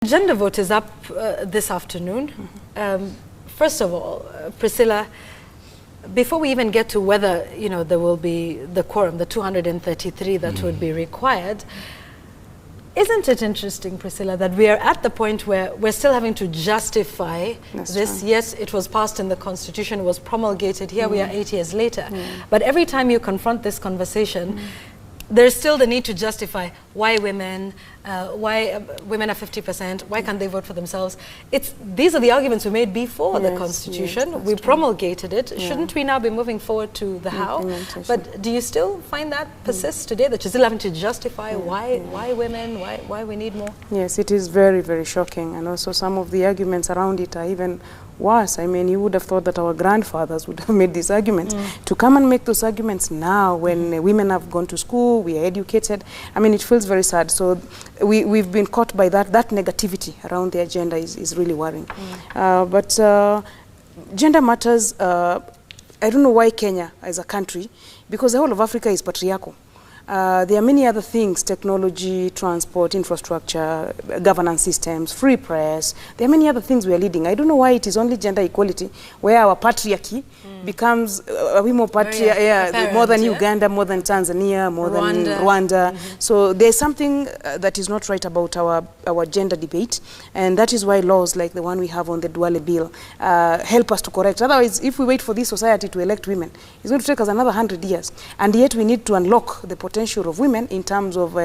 Gender vote is up this afternoon. First of all, Priscilla, before we even get to whether there will be the quorum, the 233 that would be required, isn't it interesting, Priscilla, that we are at the point where we're still having to justify this? Yes, it was passed in the Constitution, it was promulgated. Here we are 8 years later. But every time you confront this conversation, there's still the need to justify why women are 50%, why can't they vote for themselves? These are the arguments we made before the Constitution. We promulgated it. Shouldn't we now be moving forward to the how? But do you still find that persists today, that you're still having to justify why women, why we need more? Yes, it is very, very shocking. And also some of the arguments around it are even worse. I mean, you would have thought that our grandfathers would have made these arguments. To come and make those arguments now when women have gone to school, we are educated, I mean, it feels very sad. So we've been caught by that negativity around the agenda is really worrying. But gender matters. I don't know why Kenya as a country, because the whole of Africa is patriarchal. There are many other things: technology, transport, infrastructure, governance systems, free press. There are many other things we are leading. I don't know why it is only gender equality where our patriarchy becomes more more than Uganda, more than Tanzania, more than Rwanda. So there's something that is not right about our gender debate, and that is why laws like the one we have on the Duale bill help us to correct. Otherwise, if we wait for this society to elect women, it's going to take us another 100 years, and yet we need to unlock the potential of women in terms of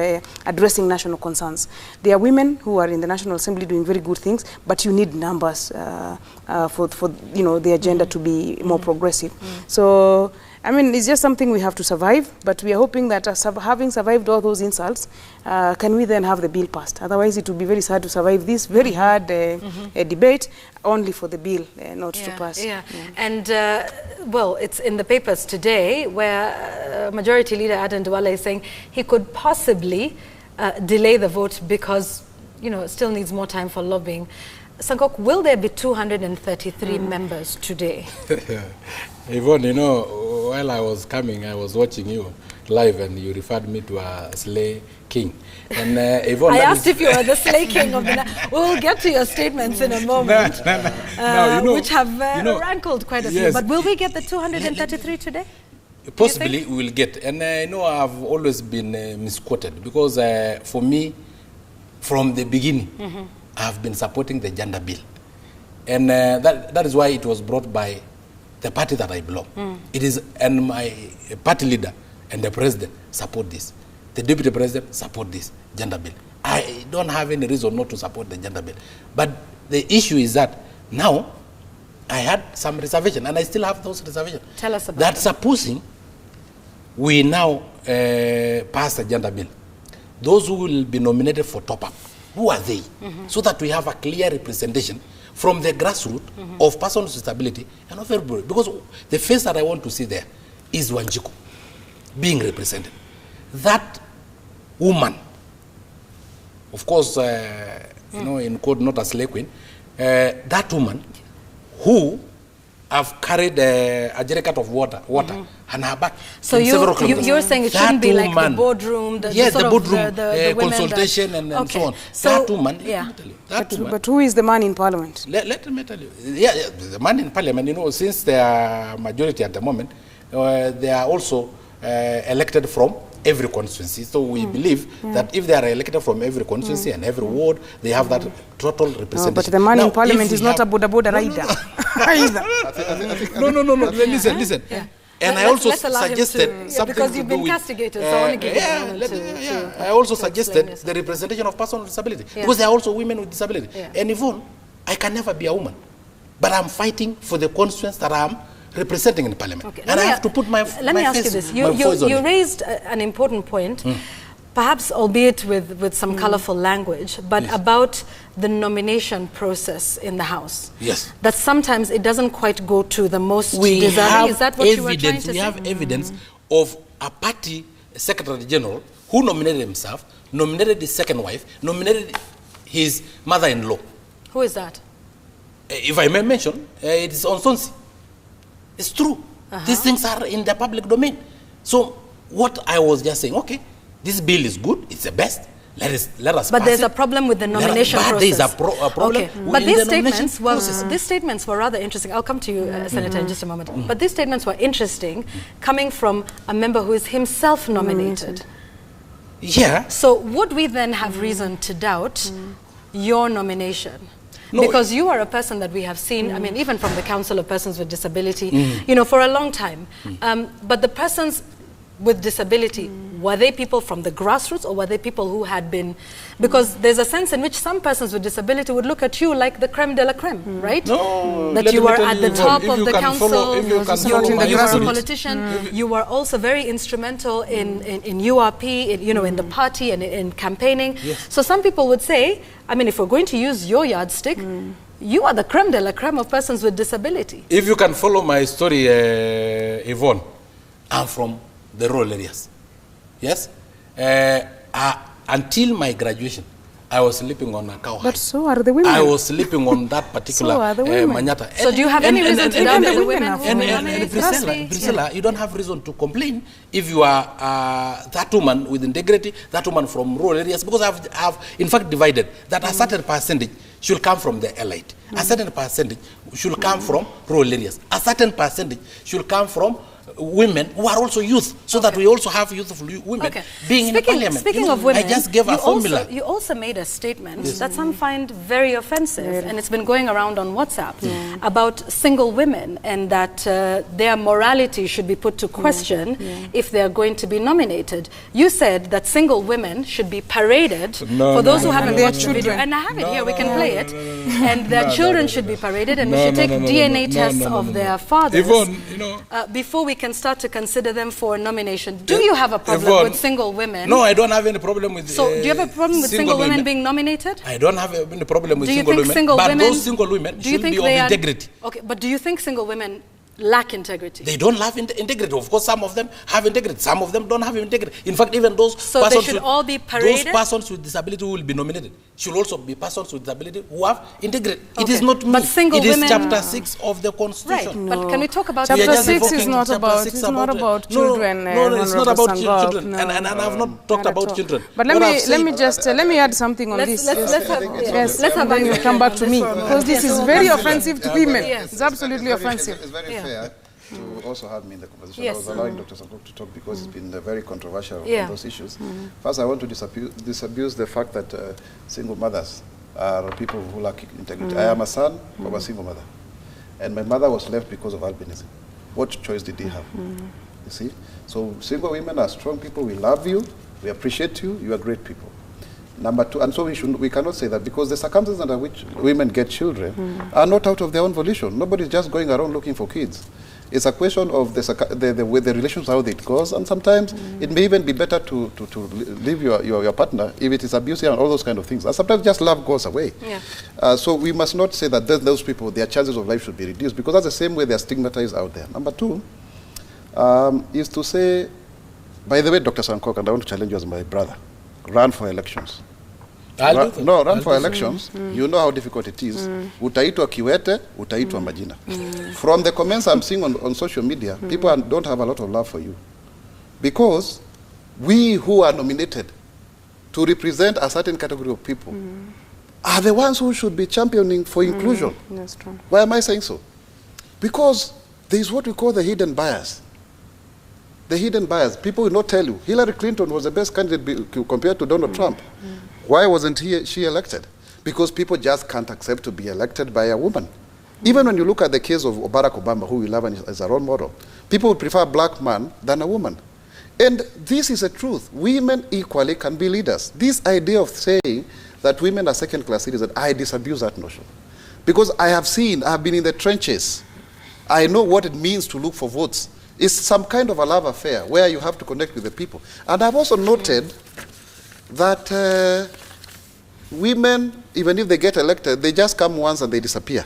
addressing national concerns. There are women who are in the National Assembly doing very good things, but you need numbers for the agenda to be more progressive. So, I mean, it's just something we have to survive, but we are hoping that having survived all those insults, can we then have the bill passed? Otherwise, it would be very sad to survive this very hard debate only for the bill not to pass. And, well, it's in the papers today where Majority Leader Aden Duale is saying he could possibly delay the vote because, it still needs more time for lobbying. Sankok, will there be 233 members today? Yvonne, while I was coming, I was watching you live and you referred me to a slay king. And Yvonne, I asked if you were the slay king of the night. We'll get to your statements in a moment, which have rankled quite a few. But will we get the 233 today? Possibly we will get. And I've always been misquoted because for me, from the beginning, I've been supporting the gender bill. And that is why it was brought by the party that I belong. It is, and my party leader and the president support this. The deputy president support this gender bill. I don't have any reason not to support the gender bill. But the issue is that now I had some reservation, and I still have those reservations. Tell us about that. Supposing we now pass the gender bill, those who will be nominated for top-up, who are they? So that we have a clear representation from the grassroots of persons with disability and of everybody. Because the face that I want to see there is Wanjiku being represented. That woman, of course, in quote, not a slave queen, that woman who have carried a jerrycan of water and her back. So you're saying it shouldn't be like the boardroom, the boardroom consultation and so on. So, that woman, but who is the man in parliament? Let me tell you. The man in parliament, since they are majority at the moment, they are also elected from every constituency. So we believe that if they are elected from every constituency and every ward, they have that total representation. But the man in parliament is not a Boda rider. No. Listen. And I also suggested something because you've been castigated, so I want to give I also suggested the representation of persons with disability because there are also women with disability. And Yvonne, I can never be a woman, but I'm fighting for the constituents that I'm representing in parliament, and I have to put my let me ask you this: you raised an important point, perhaps albeit with some colorful language, but about the nomination process in the House. Yes. That sometimes it doesn't quite go to the most deserving. Is that what you were trying to say? We have evidence of a party secretary general who nominated himself, nominated his second wife, nominated his mother-in-law. Who is that? If I may mention, it is Onsonsi. It's true. These things are in the public domain. So what I was just saying, okay, this bill is good, it's the best, Let us But pass there's it. a problem with the nomination process. There's a problem. Okay. But these statements were rather interesting. I'll come to you, Senator, in just a moment. But these statements were interesting, coming from a member who is himself nominated. Yeah. So would we then have reason to doubt your nomination? No, because you are a person that we have seen, I mean, even from the Council of Persons with Disability, you know, for a long time. But the persons with disability, were they people from the grassroots, or were they people who had been, because there's a sense in which some persons with disability would look at you like the creme de la creme, right? No, that you were at the top of the council, you were a politician, you were also very instrumental in URP, you know, in the party and in campaigning. Yes. So some people would say, I mean, if we're going to use your yardstick, you are the creme de la creme of persons with disability. If you can follow my story, Yvonne, I'm from the rural areas. Yes? Until my graduation, I was sleeping on a cow hide. But so are the women. I was sleeping on that particular So are the women. manyatta. So do you have any reason to doubt the women who And Priscilla, you don't have reason to complain if you are that woman with integrity, that woman from rural areas, because I've in fact divided that a certain percentage should come from the elite, a certain percentage should come from rural areas, a certain percentage should come from women who are also youth, so that we also have youthful women being in parliament. Speaking of women, I just gave a formula. You also made a statement that some find very offensive, and it's been going around on WhatsApp, about single women, and that their morality should be put to question if they are going to be nominated. You said that single women should be paraded, for those who haven't watched the video, and I have it here, we can play it, and their children should be paraded, and we should take DNA tests of their fathers before we can start to consider them for nomination. Do you have a problem with single women? No, I don't have any problem with So do you have a problem with single women being nominated? I don't have any problem with single women. But those single women should be of integrity. Okay, but do you think single women lack integrity? They don't have integrity. Of course, some of them have integrity. Some of them don't have integrity. In fact, even those persons they should all be paraded? Those persons with disability who will be nominated should also be persons with disability who have integrity. It is not me. But single women, is chapter 6 of the Constitution. Right. No. But can we talk about chapter 6 is not about children. No, it's not about children. And I have not talked about children. But let me add something on this. Let's have then come back to me, because this is very offensive to women. It's absolutely offensive. It's very fair to also have me in the conversation. I was allowing Dr. Sankok to talk because it's been very controversial on those issues. First, I want to disabuse the fact that single mothers are people who lack integrity. I am a son of a single mother, and my mother was left because of albinism. What choice did he have? You see? So single women are strong people. We love you. We appreciate you. You are great people. Number two, and so we cannot say that, because the circumstances under which women get children are not out of their own volition. Nobody's just going around looking for kids. It's a question of the relations, how it goes, and sometimes it may even be better to leave your partner if it is abusive and all those kind of things. And sometimes just love goes away. So we must not say that those people, their chances of life should be reduced, because that's the same way they are stigmatized out there. Number two is to say, by the way, Dr. Sankok, and I want to challenge you as my brother, run for elections. Run for elections. You know how difficult it is. Utaitwa kiwete, utaitwa majina. From the comments I'm seeing on social media, people don't have a lot of love for you. Because we who are nominated to represent a certain category of people are the ones who should be championing for inclusion. That's true. Why am I saying so? Because there is what we call the hidden bias. The hidden bias. People will not tell you. Hillary Clinton was the best candidate compared to Donald Trump. Why wasn't she elected? Because people just can't accept to be elected by a woman. Even when you look at the case of Barack Obama, who we love as a role model, people would prefer a black man than a woman. And this is a truth. Women equally can be leaders. This idea of saying that women are second-class citizens, I disabuse that notion. Because I've been in the trenches. I know what it means to look for votes. It's some kind of a love affair where you have to connect with the people. And I've also noted that women, even if they get elected, they just come once and they disappear.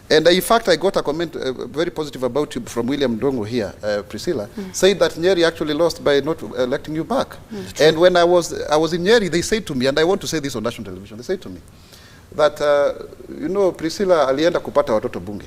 And in fact, I got a comment very positive about you from William Ndongo here, Priscilla, said that Nyeri actually lost by not electing you back. And when I was in Nyeri, they said to me, and I want to say this on national television, they said to me that, you know, Priscilla alienda kupata watoto bunge.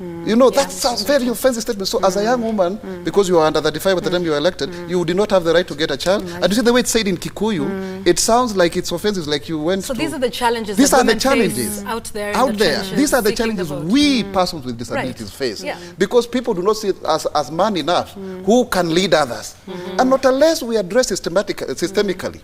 You know, that's a very offensive statement. So as a young woman, because you are under 35 at the time you were elected, you did not have the right to get a child. And you see the way it's said in Kikuyu, it sounds like it's offensive, like you went So to... these are the challenges These that are the women challenges face out there. out there. These are the seeking challenges vote. we persons with disabilities face. Yeah. Because people do not see it as man enough who can lead others. And not unless we address systemically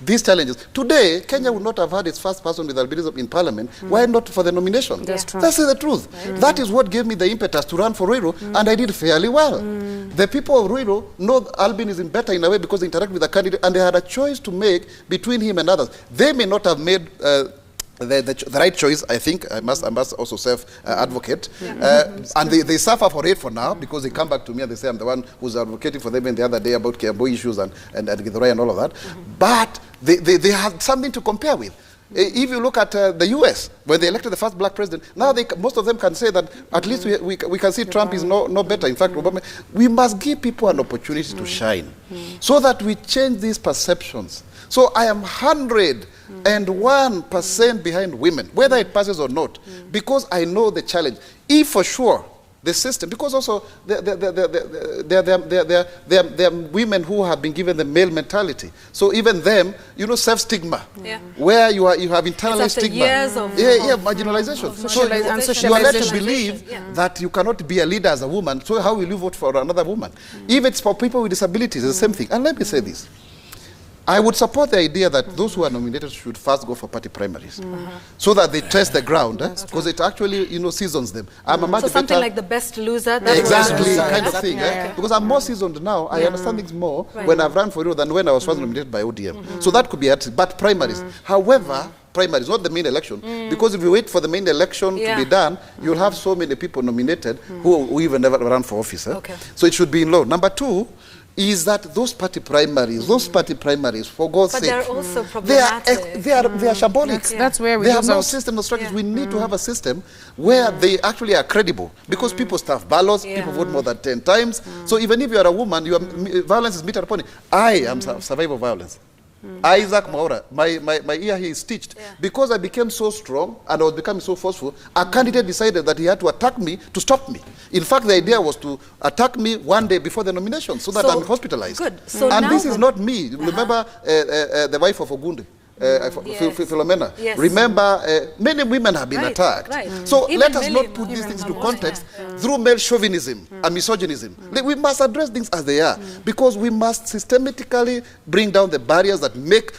these challenges. Today, Kenya would not have had its first person with albinism in parliament. Why not for the nomination? That's true. That's the truth. That is what gave me the impetus to run for Ruiru, and I did fairly well. The people of Ruiru know albinism better in a way because they interact with the candidate, and they had a choice to make between him and others. They may not have made the right choice, I think. I must also self-advocate. And they suffer for it for now because they come back to me and they say I'm the one who's advocating for them in the other day about Kiambu issues and Githurai and all of that. But they have something to compare with. If you look at the US, when they elected the first black president, now most of them can say that at least we can see Trump is no better. In fact, Obama, we must give people an opportunity to shine so that we change these perceptions. So I am 101% behind women, whether it passes or not, because I know the challenge. If for sure the system, because also there are women who have been given the male mentality. So even them, you know, self-stigma, where you have internalized stigma. Years of marginalization. So you are led to believe that you cannot be a leader as a woman, so how will you vote for another woman? If it's for people with disabilities, it's the same thing. And let me say this. I would support the idea that those who are nominated should first go for party primaries, so that they test the ground, because it actually, you know, seasons them. I'm a much so something better, like the best loser. exactly, kind of thing. Because I'm more seasoned now. I understand things more when I've run for you than when I was first nominated by ODM. So that could be it. But primaries. However, primaries, not the main election, because if you wait for the main election to be done, you'll have so many people nominated who even never run for office. So it should be in law. Number two is that those party primaries, for God's sake, they're also problematic. They are shambolic. That's where we have no system of strategy. We need to have a system where they actually are credible, because people stuff ballots, people vote more than 10 times. So even if you are a woman, violence is meted upon you. I am a survivor of violence. Isaac Maura, my ear here is stitched. Because I became so strong and I was becoming so forceful, a candidate decided that he had to attack me to stop me. In fact, the idea was to attack me one day before the nomination so that I'm hospitalized. Good. So and this is not me. Remember the wife of Ogunde? Philomena. Remember, many women have been attacked. So even let us not put these things into context through male chauvinism and misogynism. We must address things as they are, because we must systematically bring down the barriers that make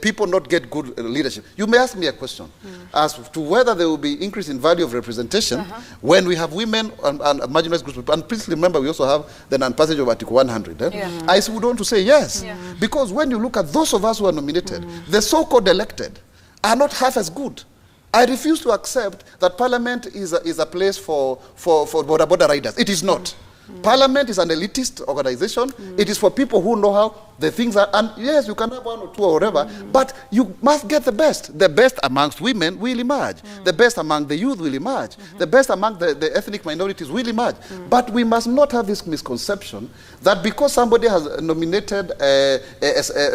people not get good leadership. You may ask me a question as to whether there will be increase in value of representation when we have women and marginalized groups. And please remember, we also have the non-passage of Article 100. I would want to say yes, because when you look at those of us who are nominated, the so-called elected are not half as good. I refuse to accept that Parliament is a place for border riders. It is not. Parliament is an elitist organization. It is for people who know how the things are. And yes, you can have one or two or whatever, but you must get the best. The best amongst women will emerge. The best among the youth will emerge. The best among the ethnic minorities will emerge. But we must not have this misconception that because somebody has nominated a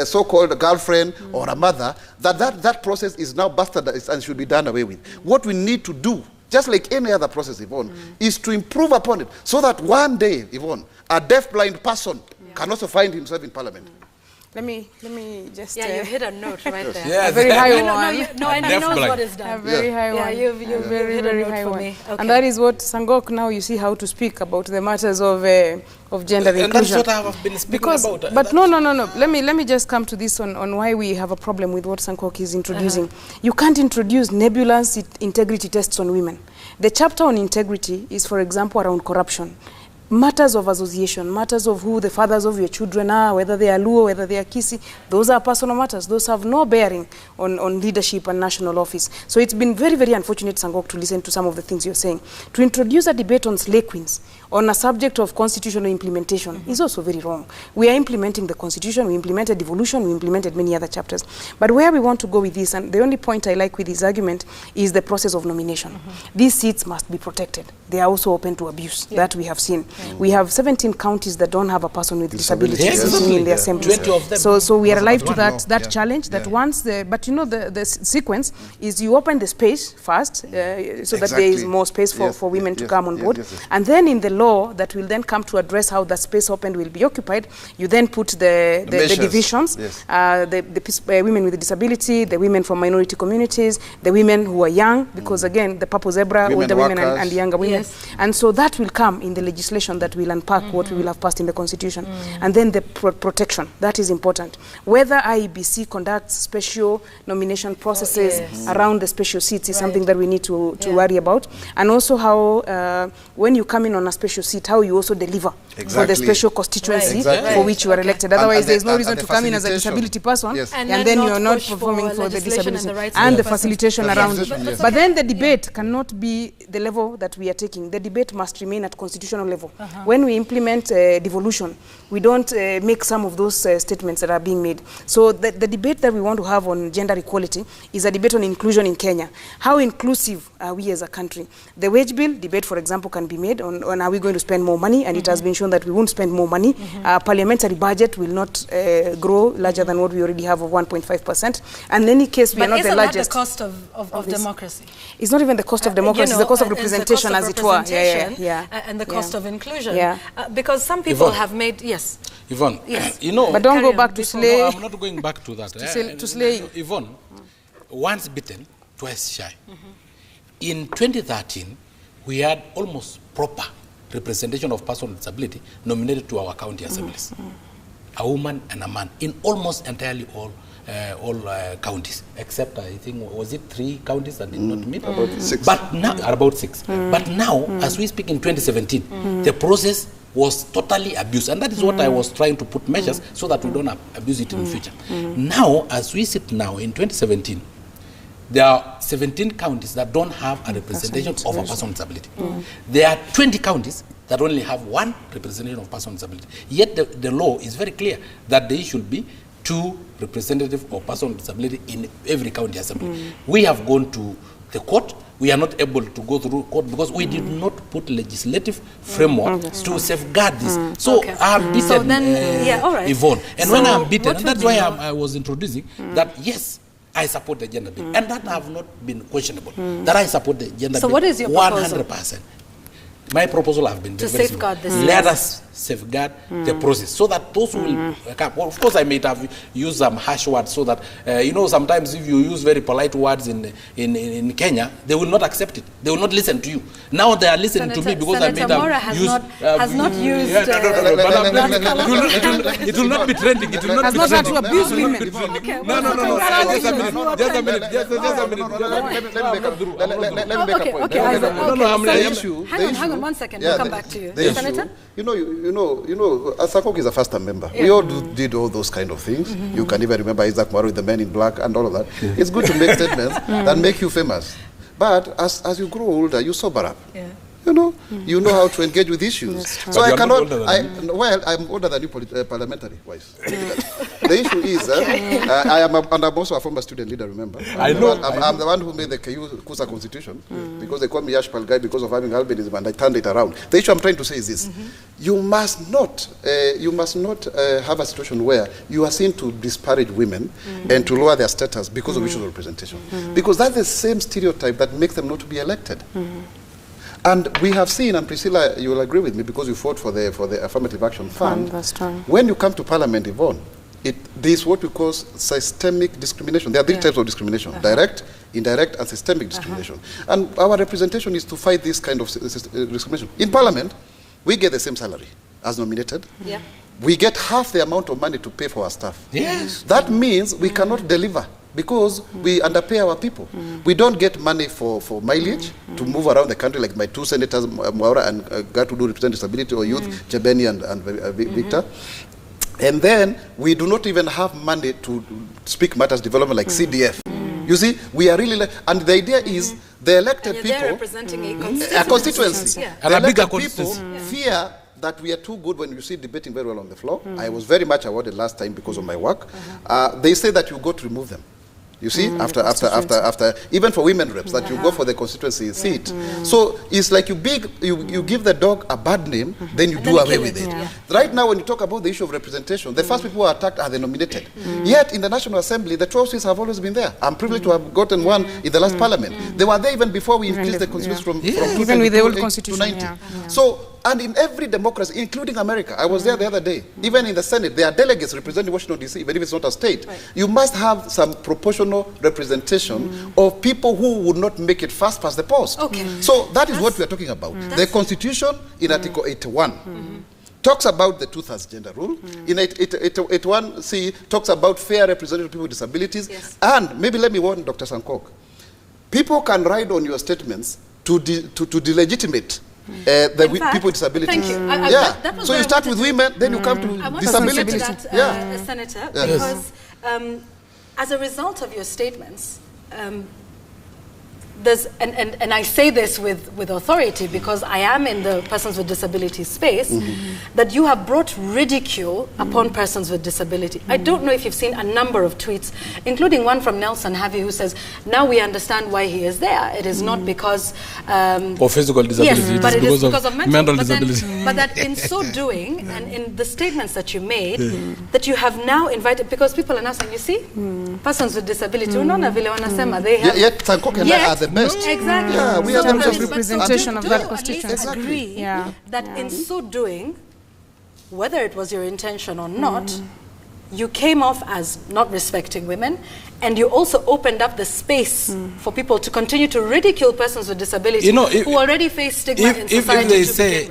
so-called girlfriend or a mother, that process is now bastardized and should be done away with. What we need to do, just like any other process, Yvonne, is to improve upon it so that one day, Yvonne, a deaf-blind person can also find himself in Parliament. Let me just... Yeah, you hit a note right there. Yeah, a very high one. No, and he knows what is done. A very high one. Yeah, you've very high one. Okay. And that is what, Sangok, now you see how to speak about the matters of gender inclusion. And that's what I have been speaking about. But no. Let me just come to this on why we have a problem with what Sangok is introducing. You can't introduce nebulous integrity tests on women. The chapter on integrity is, for example, around corruption. Matters of association, matters of who the fathers of your children are, whether they are Luo, whether they are Kisi, those are personal matters. Those have no bearing on leadership and national office. So it's been very, very unfortunate, Sangok, to listen to some of the things you're saying. To introduce a debate on slay queens, on a subject of constitutional implementation, is also very wrong. We are implementing the constitution, we implemented devolution, we implemented many other chapters. But where we want to go with this, and the only point I like with this argument, is the process of nomination. These seats must be protected. they are also open to abuse. That we have seen. We have 17 counties that don't have a person with disability sitting in the assemblies. 20 of them. So we are alive to that challenge. That once but the sequence is you open the space first, so that there is more space for women to come on board, and then in the law that will then come to address how that space opened will be occupied. You then put the divisions, the women with disability, the women from minority communities, the women who are young, because again the purple zebra, older women and younger women. And so that will come in the legislation that will unpack what we will have passed in the constitution. And then the protection, that is important. Whether IEBC conducts special nomination processes around the special seats is something that we need to worry about. And also how, when you come in on a special seat, how you also deliver for the special constituency for which you are elected. Otherwise, there is no reason to come in as a disability person, and then you are not performing for the disability. And the facilitation around it. But then the debate cannot be the level that we are taking. The debate must remain at constitutional level. When we implement devolution, we don't make some of those statements that are being made. So the debate that we want to have on gender equality is a debate on inclusion in Kenya. How inclusive are we as a country? The wage bill debate, for example, can be made on are we going to spend more money, and it has been shown that we won't spend more money. Parliamentary budget will not grow larger than what we already have of 1.5%. And in any case, we are not the largest. But isn't that the cost of democracy? It's not even the cost of democracy, it's the cost of representation, as it were. And the cost of inclusion. Because some people have made, Yvonne, you know... But don't go back to slay. No, I'm not going back to that. to slay. Yvonne, once bitten, twice shy. In 2013, we had almost proper representation of persons with disability nominated to our county assemblies. A woman and a man in almost entirely all counties, except I think, was it 3 counties that did not meet? About 6. But now, about 6. But now, as we speak in 2017, the process was totally abused. And that is what I was trying to put measures so that we don't abuse it in the future. Now, as we sit now in 2017, there are 17 counties that don't have a representation of a person with disability. There are 20 counties that only have 1 representation of person with disability. Yet the law is very clear that there should be 2 representatives of person with disability in every county assembly. We have gone to the court. We are not able to go through court because we did not put legislative framework to safeguard this. So I'm beaten, Yvonne. And when I'm beaten, and that's why I was introducing that, yes, I support the gender bill. And that I have not been questionable, that I support the gender bill. So what is your proposal? 100%. My proposal have been to very safeguard simple. this. Let us safeguard the process so that those who will come. Well, of course, I may have used some harsh words so that, you know, sometimes if you use very polite words in Kenya, they will not accept it. They will not listen to you. Now they are listening to me because I made them use... has not used... It will not be trending. It will not be trending. Has not had to abuse women. No. Just a minute. Let me make a point. Hang on 1 second. We'll come back to you. Senator? You know, Asakok is a first-time member. We all did all those kind of things. You can even remember Isaac Maru with the Men in Black and all of that. It's good to make statements that make you famous. But as you grow older, you sober up. You know how to engage with issues. So I cannot. I'm older than you parliamentary-wise. The issue is, I'm also a former student leader. Remember, I'm the one who made the Kusa Constitution because they called me Yashpal guy because of having albinism, and I turned it around. The issue I'm trying to say is this: you must not have a situation where you are seen to disparage women and to lower their status because of issues of representation, because that's the same stereotype that makes them not to be elected. And we have seen, and Priscilla, you will agree with me because you fought for the Affirmative Action Fund. When you come to Parliament, Yvonne, there is what we call systemic discrimination. There are 3 types of discrimination: direct, indirect, and systemic discrimination. And our representation is to fight this kind of discrimination. In Parliament, we get the same salary as nominated. We get half the amount of money to pay for our staff. That means we cannot deliver, because we underpay our people. We don't get money for mileage to move around the country, like my 2 senators, Mwaura and Gatu, who represent disability or youth, Chebeni and Victor. And then we do not even have money to speak matters development like CDF. You see, we are really, and the idea is the elected people, representing a constituency. And the a bigger elected people fear that we are too good when you see debating very well on the floor. I was very much awarded last time because of my work. They say that you got to remove them. You see, after even for women reps, that you go for the constituency seat. So it's like you give the dog a bad name, then you do away with it. Right now, when you talk about the issue of representation, the first people who are attacked are the nominated. Yet in the National Assembly, the 12 seats have always been there. I'm privileged to have gotten one in the last parliament. They were there even before we increased the constitution from even with the old constitution to 90. So, and in every democracy, including America, I was there the other day, even in the Senate, there are delegates representing Washington, D.C., even if it's not a state. You must have some proportional representation of people who would not make it fast past the post. So that is what we are talking about. The Constitution in Article 81 talks about the two-thirds gender rule. In 81C talks about fair representation of people with disabilities. And maybe let me warn Dr. Sankok. People can ride on your statements to delegitimate people with disabilities. Thank you. So you start with women, then you come to disabilities. I want to that, Senator, because as a result of your statements, there's, and I say this with authority because I am in the persons with disabilities space, that you have brought ridicule upon persons with disability. I don't know if you've seen a number of tweets, including one from Nelson Harvey who says, now we understand why he is there. It is not because... of physical disability, yes, but it is because of mental disability. But that in so doing, and in the statements that you made, that you have now invited, because people are now saying, you see, persons with disability, they have... Yet Sankok and I are the best. Exactly. Yeah, we in are terms the of representation of that constituency. Agree that in so doing, whether it was your intention or not, you came off as not respecting women, and you also opened up the space for people to continue to ridicule persons with disability who already face stigma in society.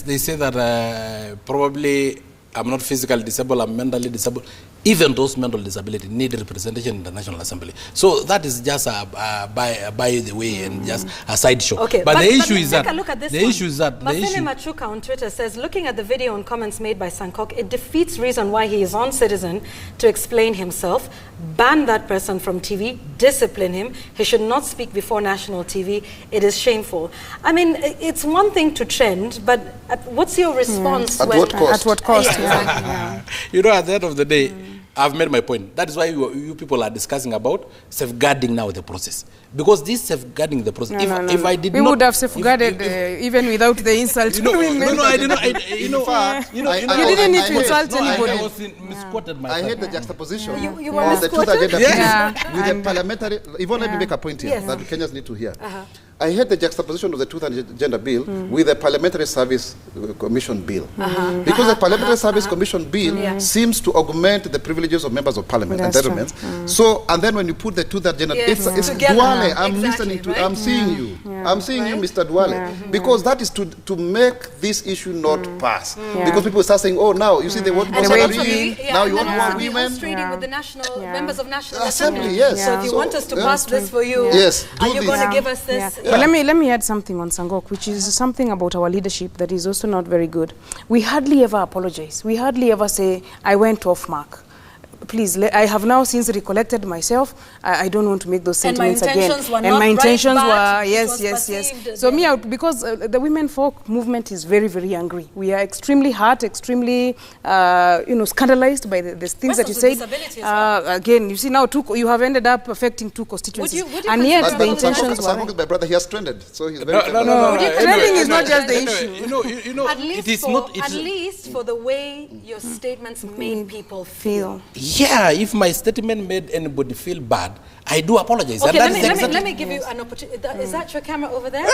They say that probably I'm not physically disabled, I'm mentally disabled. Even those mental disabilities need representation in the National Assembly. So that is just by the way and just a sideshow. Okay, but the issue is that Masene Machuka on Twitter says, looking at the video and comments made by Sankok, it defeats reason why he is on Citizen to explain himself. Ban that person from TV, discipline him. He should not speak before national TV. It is shameful. I mean, it's one thing to trend, but what's your response? At what cost? At what cost? You know, at the end of the day, I've made my point. That is why you people are discussing about safeguarding now the process. Because this safeguarding the process, if I did not... We would have safeguarded even without the insult. No, I did not. You didn't need to insult anybody. I was misquoted myself. I hate the juxtaposition You were of the truth agenda with the parliamentary... Even let me make a point here that Kenyans need to hear. I hate the juxtaposition of the Truth and Gender Bill with the Parliamentary Service Commission Bill. Because the Parliamentary Service Commission Bill seems to augment the privileges of members of Parliament, entitlements. So, and then when you put the Truth and Gender, it's Duale. I'm listening to, I'm seeing you. I'm seeing you, Mr. Duale. Because that is to make this issue not pass. Because people start saying, oh, now, you see, they want more salary, now you want more women. With the national members of National Assembly, yes. So if you want us to pass this for you, are you going to give us this? But let me add something on Sankok, which is something about our leadership that is also not very good. We hardly ever apologize. We hardly ever say, I went off mark. Please, I have now since recollected myself. I don't want to make those sentiments again. And my intentions were yes. So because the women folk movement is very, very angry. We are extremely hurt, extremely, scandalized by the things that you said. Again, you see now you have ended up affecting two constituencies, and yet the intentions were. My brother, he has trended, so he's very. No. Trending is not just the issue. At least for the way your statements made people feel. Yeah, if my statement made anybody feel bad, I do apologize. Okay, let me give you an opportunity. Is that your camera over there?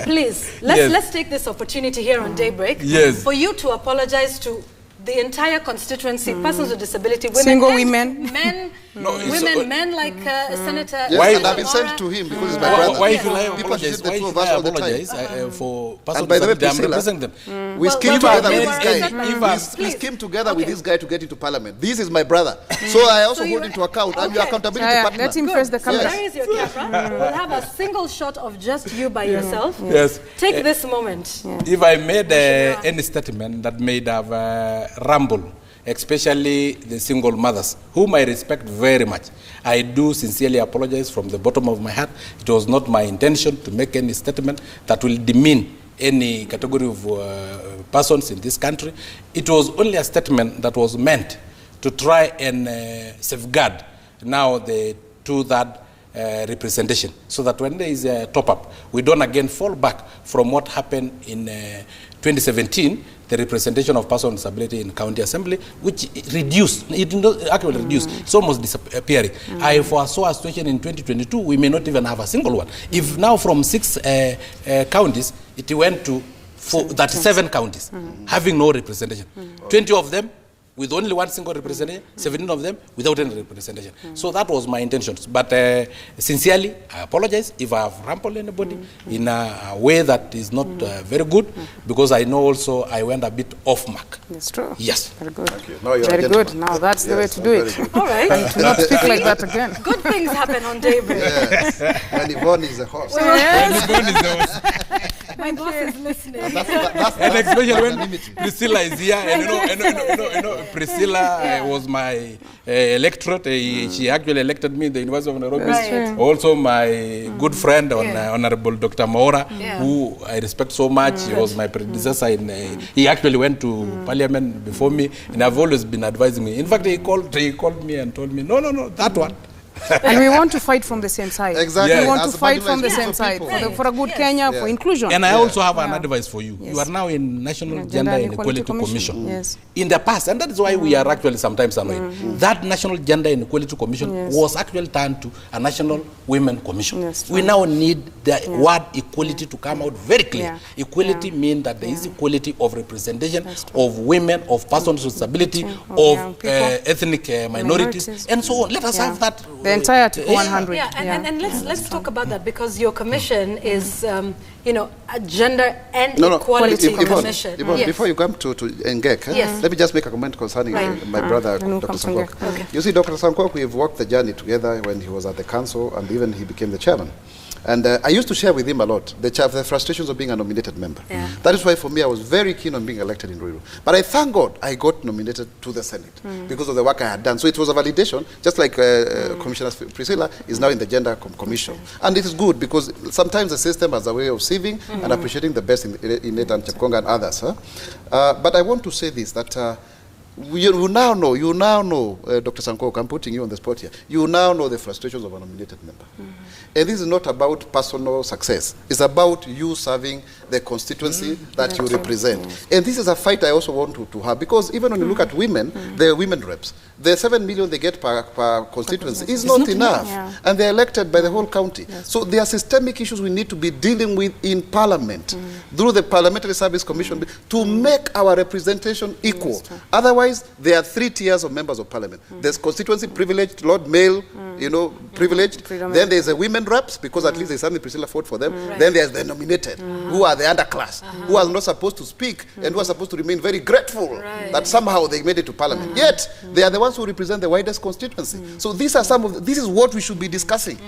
Please, let's take this opportunity here on Daybreak for you to apologize to the entire constituency, persons with disability, women, single women, men, men like Senator. Yes, and I've been sent to him because he's my brother. Why should I apologize? Why should I apologize for persons with disability? I'm representing them. We scheme together with this guy. We scheme together with this guy to get into parliament. This is my brother. So I also hold him to account. I'm your accountability partner. Let him face the camera. There is your camera. We'll have a single shot of just you by yourself. Yes. Take this moment. If I made any statement that made have rumble, especially the single mothers, whom I respect very much, I do sincerely apologize from the bottom of my heart. It was not my intention to make any statement that will demean any category of persons in this country. It was only a statement that was meant to try and safeguard now the 2/3 representation, so that when there is a top-up, we don't again fall back from what happened in 2017, the representation of persons with disability in county assembly, which reduced, it actually reduced, it's almost disappearing. I foresaw a situation in 2022, we may not even have a single one. If now from 6 counties, it went to 37 counties, having no representation. 20 of them with only one single representation, 17 of them without any representation. So that was my intentions. But sincerely, I apologize if I have rambled anybody in a way that is not very good, because I know also I went a bit off mark. That's true. Yes. Very good. Very good. Now that's the way to do it. All right. And to not speak like that again. Good things happen on daybreak. Yes. When Yvonne is the host. My boss is listening. And especially when Priscilla is here, and you know, Priscilla was my electorate. She actually elected me in the University of Nairobi. Right. Also my good friend, Honorable Dr. Maura, who I respect so much. He was my predecessor. He actually went to Parliament before me, and I've always been advising me. In fact, he called me and told me, no, that one. And we want to fight from the same side. Exactly. We want to fight from the same side for a good Kenya, for inclusion. And I also have an advice for you. You are now in National Gender Inequality Commission. Yes. In the past, and that is why we are actually sometimes annoyed, that National Gender Inequality Commission was actually turned to a National Women Commission. Yes, we now need the word equality to come out very clear. Equality means that there is equality of representation of women, of persons with disability, of ethnic minorities, and so on. Let us have that. The entire 100. And let's talk about that, because your commission is, a gender and equality commission. Yvonne, before you come to Ngek, let me just make a comment concerning my brother, Dr. Sankok. You see, Dr. Sankok, we've walked the journey together when he was at the council, and even he became the chairman. And I used to share with him a lot the frustrations of being a nominated member. That is why for me I was very keen on being elected in Ruiru. But I thank God I got nominated to the Senate because of the work I had done. So it was a validation, just like Commissioner Priscilla is now in the Gender Commission. And it is good because sometimes the system has a way of sieving and appreciating the best in it, and Chepkonga and others. But I want to say this, that you now know, Dr. Sankok, I'm putting you on the spot here. You now know the frustrations of a nominated member. And this is not about personal success. It's about you serving the constituency that you represent. And this is a fight I also want to have, because even when you look at women, the women reps, the 7 million they get per constituency is not enough. And they're elected by the whole county. So there are systemic issues we need to be dealing with in Parliament through the Parliamentary Service Commission to make our representation equal. Otherwise, there are 3 tiers of members of Parliament. There's constituency privileged, Lord male, privileged. Then there's the women reps, because at least there's something Priscilla fought for them. Then there's the nominated, who are the underclass, who are not supposed to speak and who are supposed to remain very grateful that somehow they made it to Parliament. Yet, they are the ones who represent the widest constituency. So these are this is what we should be discussing.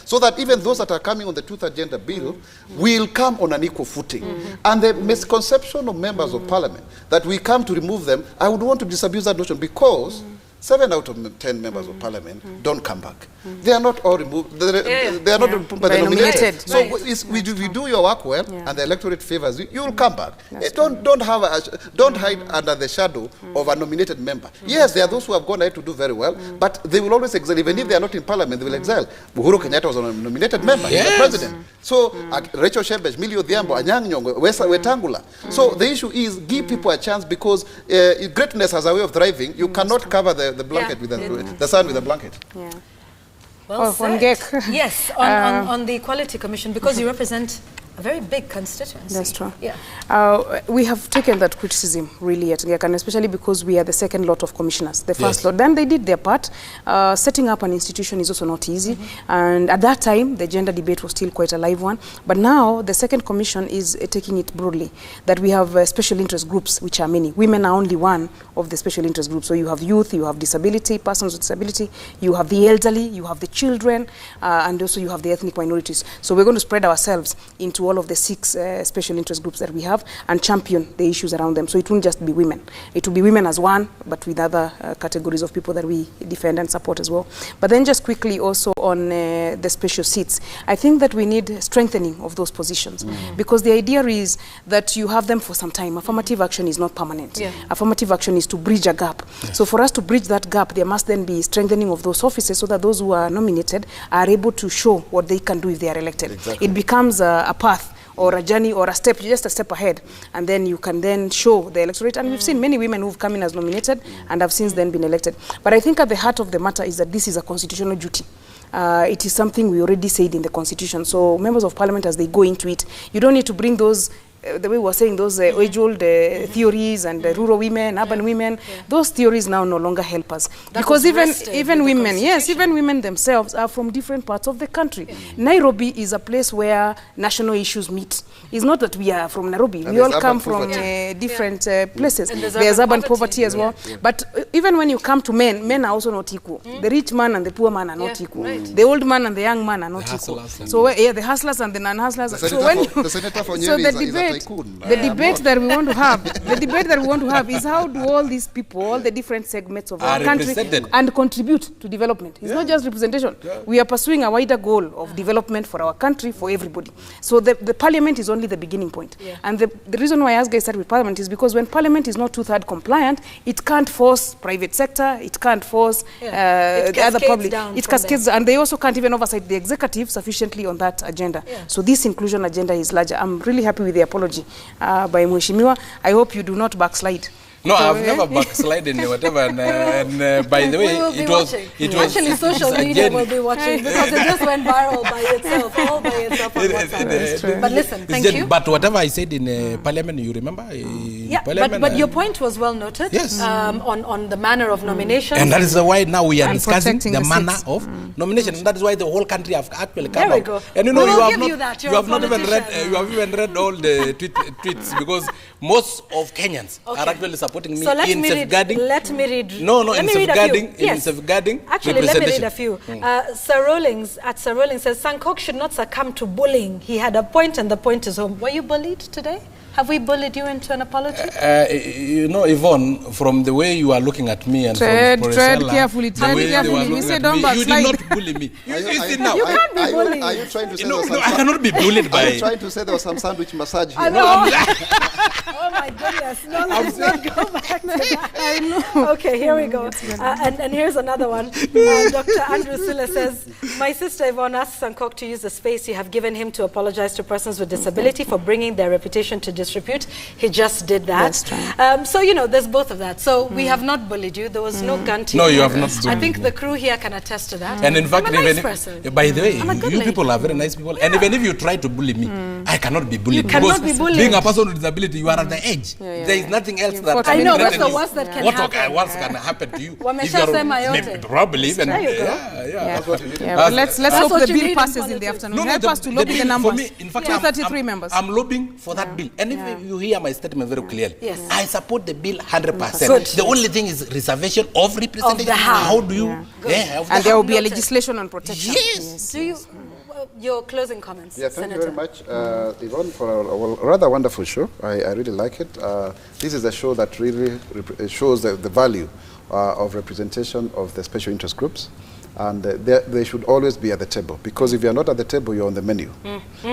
So that even those that are coming on the 2/3 gender bill will come on an equal footing. And the misconception of members of Parliament that we come to remove them, I would want to disabuse that notion, because 7 out of 10 members of Parliament don't come back. They are not all removed. They are not removed by the nominated. So we do your work well, and the electorate favors you, you will come back. Don't hide under the shadow of a nominated member. Yes, there are those who have gone ahead to do very well, but they will always exile. Even if they are not in Parliament, they will exile. Uhuru Kenyatta was a nominated member, the president. So Rachel Shebesh, Millie Odhiambo, Anyang' Nyong'o, Wetangula. So the issue is give people a chance, because greatness has a way of thriving. You cannot cover the blanket with the sun with a blanket. Well said. Yes, on the Equality Commission, because you represent a very big constituency. That's true. We have taken that criticism really at Ngek, and especially because we are the second lot of commissioners. The first lot, then they did their part. Setting up an institution is also not easy. And at that time, the gender debate was still quite a live one. But now, the second commission is taking it broadly, that we have special interest groups, which are many. Women are only one of the special interest groups. So you have youth, you have disability, persons with disability, you have the elderly, you have the children, and also you have the ethnic minorities. So we're going to spread ourselves into to all of the 6 special interest groups that we have and champion the issues around them. So it won't just be women. It will be women as one, but with other categories of people that we defend and support as well. But then just quickly also on the special seats, I think that we need strengthening of those positions because the idea is that you have them for some time. Affirmative action is not permanent. Affirmative action is to bridge a gap. So for us to bridge that gap, there must then be strengthening of those offices so that those who are nominated are able to show what they can do if they are elected. Exactly. It becomes a path or a journey or a step, just a step ahead, and then you can then show the electorate. And we've seen many women who've come in as nominated and have since then been elected. But I think at the heart of the matter is that this is a constitutional duty. It is something we already said in the Constitution. So members of Parliament, as they go into it, you don't need to bring those the way we were saying, those age-old theories and rural women, urban women, those theories now no longer help us. Because even women, yes, even women themselves are from different parts of the country. Nairobi is a place where national issues meet. It's not that we are from Nairobi. And we all come from different places. There's urban poverty as well. But even when you come to men, men are also not equal. The rich man and the poor man are not equal. The old man and the young man are not equal. So the hustlers and the non-hustlers. So when the debate that we want to have, is how do all these people, all the different segments of our country, and contribute to development. It's not just representation. We are pursuing a wider goal of development for our country, for everybody. So the parliament is only the beginning point. And the reason why I ask guys start with parliament is because when parliament is not 2/3 compliant, it can't force private sector, it can't force the other public. It cascades, and they also can't even oversight the executive sufficiently on that agenda. So this inclusion agenda is larger. I'm really happy with the apology by Mheshimiwa. I hope you do not backslide. No, I've never backslided in whatever. And by the way, it was actually social media will be watching because it just went viral by itself, all by itself on WhatsApp. But listen, thank you. But whatever I said in Parliament, you remember? But your point was well noted. Yes. On the manner of nomination. And that is why now we are discussing the manner of nomination. And that is why the whole country have actually come out. Go. And you know, you have not even read all the tweets because most of Kenyans are actually supporting me in safeguarding. Let me read. In safeguarding. Actually, let me read a few. Sir Rollings says Sankok should not succumb to bullying. He had a point, and the point is home. Were you bullied today? Have we bullied you into an apology? You know, Yvonne, from the way you are looking at me and tread carefully. We said don't backslide. You did not bully me. You can't be bullied. Are you trying to say I cannot be bullied by... Are you trying to say there was some sandwich massage here? Oh my goodness. No, let's not go back to that. I know. Okay, here we go. And here's another one. Dr. Andrew Silla says, my sister Yvonne asks Sankok to use the space you have given him to apologize to persons with disability for bringing their reputation to disrepute. He just did that. So, you know, there's both of that. So we have not bullied you. There was no gun to you. No, you have not bullied I think the crew here can attest to that. And in fact, I'm a nice person. By the way, you people are very nice people. And even if you try to bully me, I cannot be bullied. You cannot be bullied. Being a person with disability, you are at the edge. There is nothing else that I know, what's the worst that can happen? What can happen to you? Probably even. Let's hope the bill passes in the afternoon. Help us to lobby the numbers. In fact, 233 members. I'm lobbying for that bill. And if you hear my statement very clearly, I support the bill 100%. Good. The only thing is reservation of representation. How do you... And there will be a legislation on protection. Yes. Do you... Your closing comments, thank Senator. you very much, Yvonne, for a rather wonderful show. I really like it. This is a show that really shows the value of representation of the special interest groups. And they should always be at the table, because if you're not at the table, you're on the menu.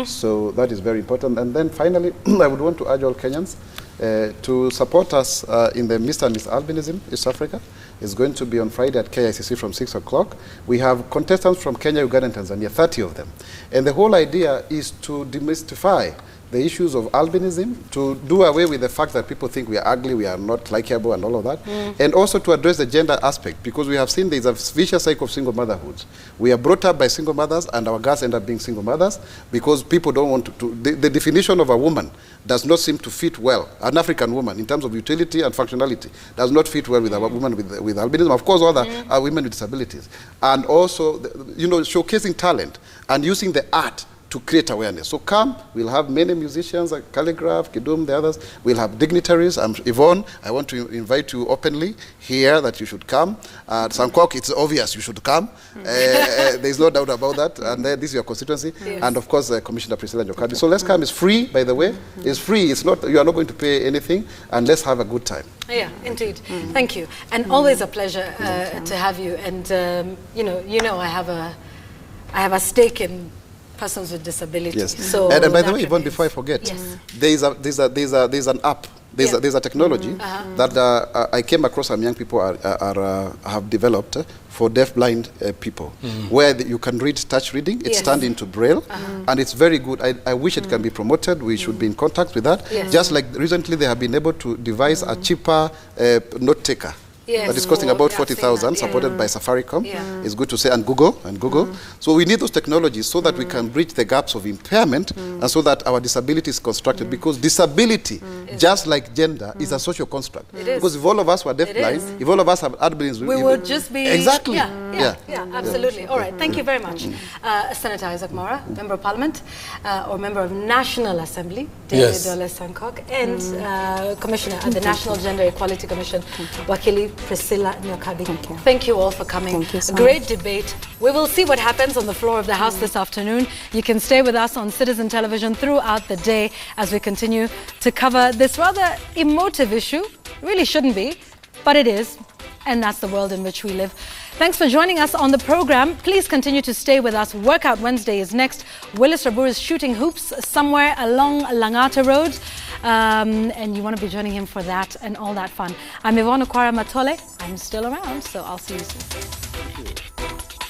So that is very important. And then finally, I would want to urge all Kenyans to support us in the Mr. and Miss Albinism East Africa. It's going to be on Friday at KICC from 6 o'clock. We have contestants from Kenya, Uganda, and Tanzania, 30 of them. And the whole idea is to demystify the issues of albinism, to do away with the fact that people think we are ugly, we are not likable, and all of that, and also to address the gender aspect, because we have seen there is a vicious cycle of single motherhoods. We are brought up by single mothers, and our girls end up being single mothers, because people don't want to the definition of a woman does not seem to fit well. An African woman, in terms of utility and functionality, does not fit well with a woman with albinism. Of course, other women with disabilities. And also, you know, showcasing talent and using the art to create awareness. So come, we'll have many musicians, like Calligraph, Kidum, the others. We'll have dignitaries. Yvonne, I want to invite you openly here that you should come. Sankok, it's obvious you should come. There's no doubt about that. And this is your constituency. Yes. And of course, Commissioner Priscilla Njokadi. So let's come. It's free, by the way. It's free. It's not, you are not going to pay anything. And let's have a good time. Yeah, indeed. Thank you. And always a pleasure to have you. And, you know, I have a stake in persons with disabilities. Yes. So and by the way, Yvonne, before I forget, yes. there's an app. There's a technology that I came across. Some young people have developed for deaf-blind people, where you can read touch reading. It's turned into Braille, and it's very good. I wish it can be promoted. We should be in contact with that. Yes. Just like recently, they have been able to devise a cheaper note taker. Yes. That is costing about 40,000, supported by Safaricom. It's good to say, and Google. So we need those technologies so that we can bridge the gaps of impairment and so that our disability is constructed. Because disability, just like gender, is a social construct. Because if all of us were deafblind, if all of us have admins, we would just be... Exactly. Yeah, absolutely. All right, thank you very much. Senator Isaac Mora, Member of Parliament, or Member of National Assembly, David Dole Sankok, and Commissioner at the National Gender Equality Commission, Wakili Priscilla Njokadi. Thank you all for coming. Thank you so Great much. Debate. We will see what happens on the floor of the House this afternoon. You can stay with us on Citizen Television throughout the day as we continue to cover this rather emotive issue. Really shouldn't be, but it is. And that's the world in which we live. Thanks for joining us on the program. Please continue to stay with us. Workout Wednesday is next. Willis Rabur is shooting hoops somewhere along Langata Road. And you want to be joining him for that and all that fun. I'm Yvonne Okwara Matole. I'm still around, so I'll see you soon.